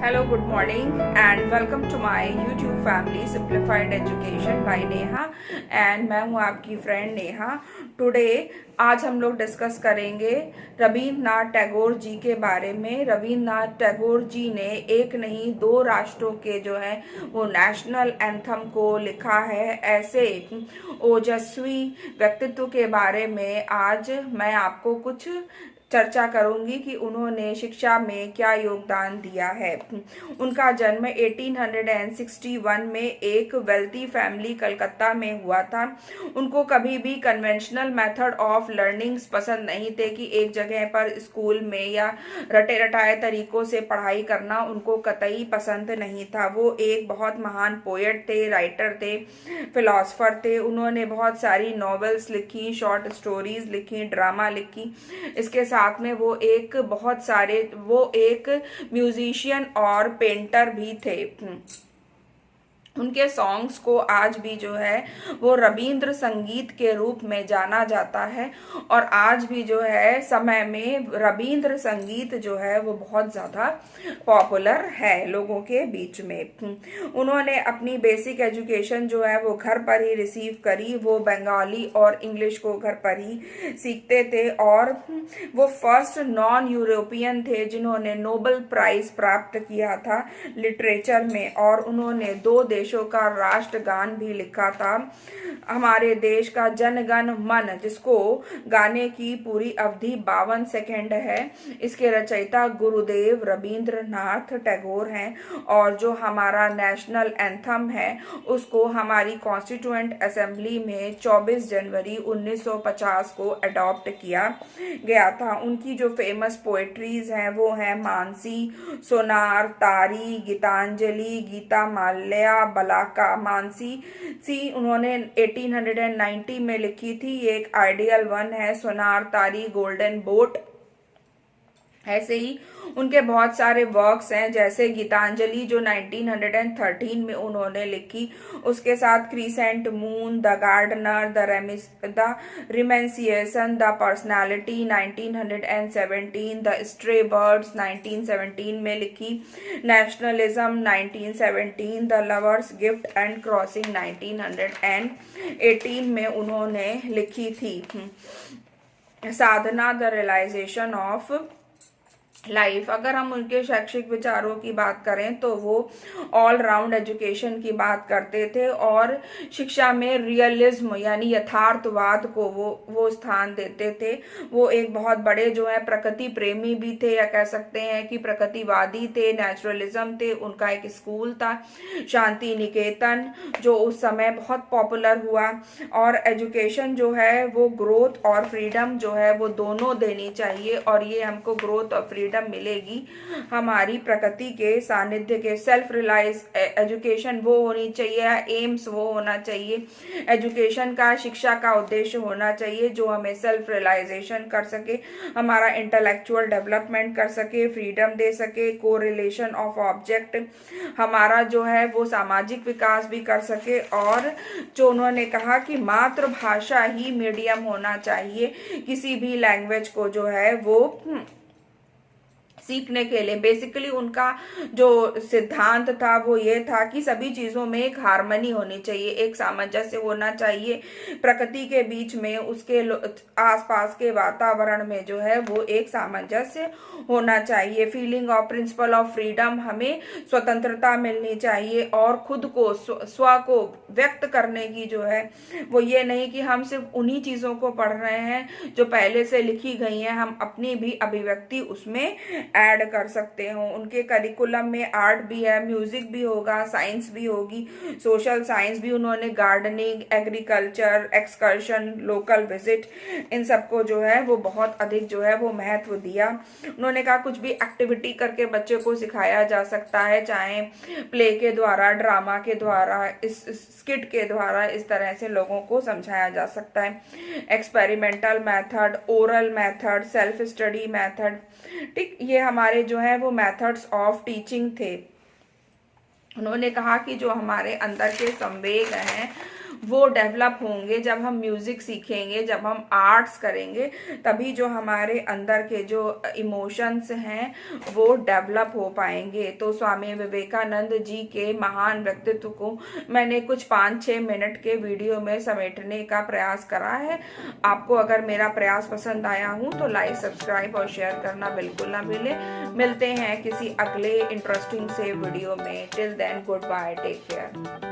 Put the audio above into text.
Hello, good morning, and welcome to my YouTube family Simplified Education by Neha and मैं हूँ आपकी friend Neha. Today आज हम लोग डिस्कस करेंगे रविन्द्रनाथ टैगोर जी के बारे में। रविन्द्रनाथ टैगोर जी ने एक नहीं दो राष्ट्रों के जो है वो नेशनल एंथम को लिखा है। ऐसे ओजस्वी व्यक्तित्व के बारे में आज मैं आपको कुछ चर्चा करूंगी कि उन्होंने शिक्षा में क्या योगदान दिया है। उनका जन्म 1861 में एक वेल्थी फैमिली कलकत्ता में हुआ था। उनको कभी भी कन्वेंशनल मेथड ऑफ लर्निंग पसंद नहीं थे कि एक जगह पर स्कूल में या रटे रटाए तरीकों से पढ़ाई करना उनको कतई पसंद नहीं था। वो एक बहुत महान पोएट थे, राइटर थे, फिलोसफर थे। उन्होंने बहुत सारी नॉवेल्स लिखी, शॉर्ट स्टोरीज लिखी, ड्रामा लिखी। इसके साथ में वो एक म्यूजिशियन और पेंटर भी थे। उनके सॉन्ग्स को आज भी जो है वो रविंद्र संगीत के रूप में जाना जाता है और आज भी जो है समय में रविंद्र संगीत जो है वो बहुत ज़्यादा पॉपुलर है लोगों के बीच में। उन्होंने अपनी बेसिक एजुकेशन जो है वो घर पर ही रिसीव करी। वो बंगाली और इंग्लिश को घर पर ही सीखते थे और वो फर्स्ट नॉन यूरोपियन थे जिन्होंने नोबेल प्राइज प्राप्त किया था लिटरेचर में। और उन्होंने दो देशों का राष्ट्रगान भी लिखा था। हमारे देश का जनगण मन, जिसको गाने की पूरी अवधि 52 सेकंड है, इसके रचयिता गुरुदेव रविंद्रनाथ टैगोर हैं। और जो हमारा नेशनल एंथम है उसको हमारी कॉन्स्टिट्यूएंट असेंबली में 24 जनवरी 1950 को अडॉप्ट किया गया था। उनकी जो फेमस पोएट्रीज हैं वो हैं मानसी, सोनार, तारी, गीतांजलि, गीता माल्या, बलाका। मानसी उन्होंने 1890 में लिखी थी, ये एक आइडियल वन है। सोनार तारी, गोल्डन बोट, ऐसे ही उनके बहुत सारे वर्क्स हैं, जैसे गीतांजलि जो 1913 में उन्होंने लिखी। उसके साथ crescent moon, the gardener, the renunciation, the personality 1917, the stray birds 1917 में लिखी, nationalism 1917, the lover's gift and crossing 1918 में उन्होंने लिखी थी। Sadhana, the realisation of life. अगर हम उनके शैक्षिक विचारों की बात करें तो वो ऑल राउंड एजुकेशन की बात करते थे और शिक्षा में रियलिज्म यानी यथार्थवाद को वो स्थान देते थे। वो एक बहुत बड़े जो है प्रकृति प्रेमी भी थे, या कह सकते हैं कि प्रकृतिवादी थे, नेचुरलिज्म थे। उनका एक स्कूल था शांति निकेतन जो उस समय बहुत पॉपुलर हुआ। और एजुकेशन जो है वो ग्रोथ और फ्रीडम जो है वो दोनों देनी चाहिए, और ये हमको ग्रोथ और फ्रीडम मिलेगी हमारी प्रकृति के सानिध्य के। सेल्फ रिलाइज एजुकेशन वो होनी चाहिए, एम्स वो होना चाहिए। एजुकेशन का, शिक्षा का उद्देश्य होना चाहिए जो हमें सेल्फ रियलाइजेशन कर सके, हमारा इंटेलेक्चुअल डेवलपमेंट कर सके, फ्रीडम दे सके, कोरिलेशन ऑफ ऑब्जेक्ट, हमारा जो है वो सामाजिक विकास भी कर सके। और जो उन्होंने कहा कि मातृभाषा ही मीडियम होना चाहिए किसी भी लैंग्वेज को जो है वो सीखने के लिए। बेसिकली उनका जो सिद्धांत था वो ये था कि सभी चीजों में एक हार्मनी होनी चाहिए, एक सामंजस्य होना चाहिए प्रकृति के बीच में, उसके आसपास के वातावरण में जो है वो एक सामंजस्य होना चाहिए। Feeling of principle of freedom, हमें स्वतंत्रता मिलनी चाहिए और खुद को स्व को व्यक्त करने की जो है वो ये नहीं कि हम सिर्फ उन्हीं चीजों को पढ़ रहे हैं जो पहले से लिखी गई हैं, हम अपनी भी अभिव्यक्ति उसमें ऐड कर सकते हो। उनके करिकुलम में आर्ट भी है, म्यूजिक भी होगा, साइंस भी होगी, सोशल साइंस भी। उन्होंने gardening, agriculture, excursion, local visit, इन सबको जो है वो बहुत अधिक जो है वो महत्व दिया। उन्होंने कहा कुछ भी एक्टिविटी करके बच्चे को सिखाया जा सकता है, चाहे प्ले के द्वारा, ड्रामा के द्वारा, इस स्किट के द्वारा, इस तरह से लोगों को समझाया जा सकता है। Experimental method, oral method, self study method, ठीक, ये हमारे जो है वो मेथड्स ऑफ टीचिंग थे। उन्होंने कहा कि जो हमारे अंदर के संवेग हैं वो डेवलप होंगे। जब हम म्यूजिक सीखेंगे, जब हम आर्ट्स करेंगे, तभी जो हमारे अंदर के जो इमोशंस हैं वो डेवलप हो पाएंगे। तो स्वामी विवेकानंद जी के महान व्यक्तित्व को मैंने कुछ 5-6 मिनट के वीडियो में समेटने का प्रयास करा है। आपको अगर मेरा प्रयास पसंद आया हो तो लाइक, सब्सक्राइब और शेयर करना बिल्कुल ना भूलें। मिलते हैं किसी अगले इंटरेस्टिंग से वीडियो में। Till then, goodbye, take care.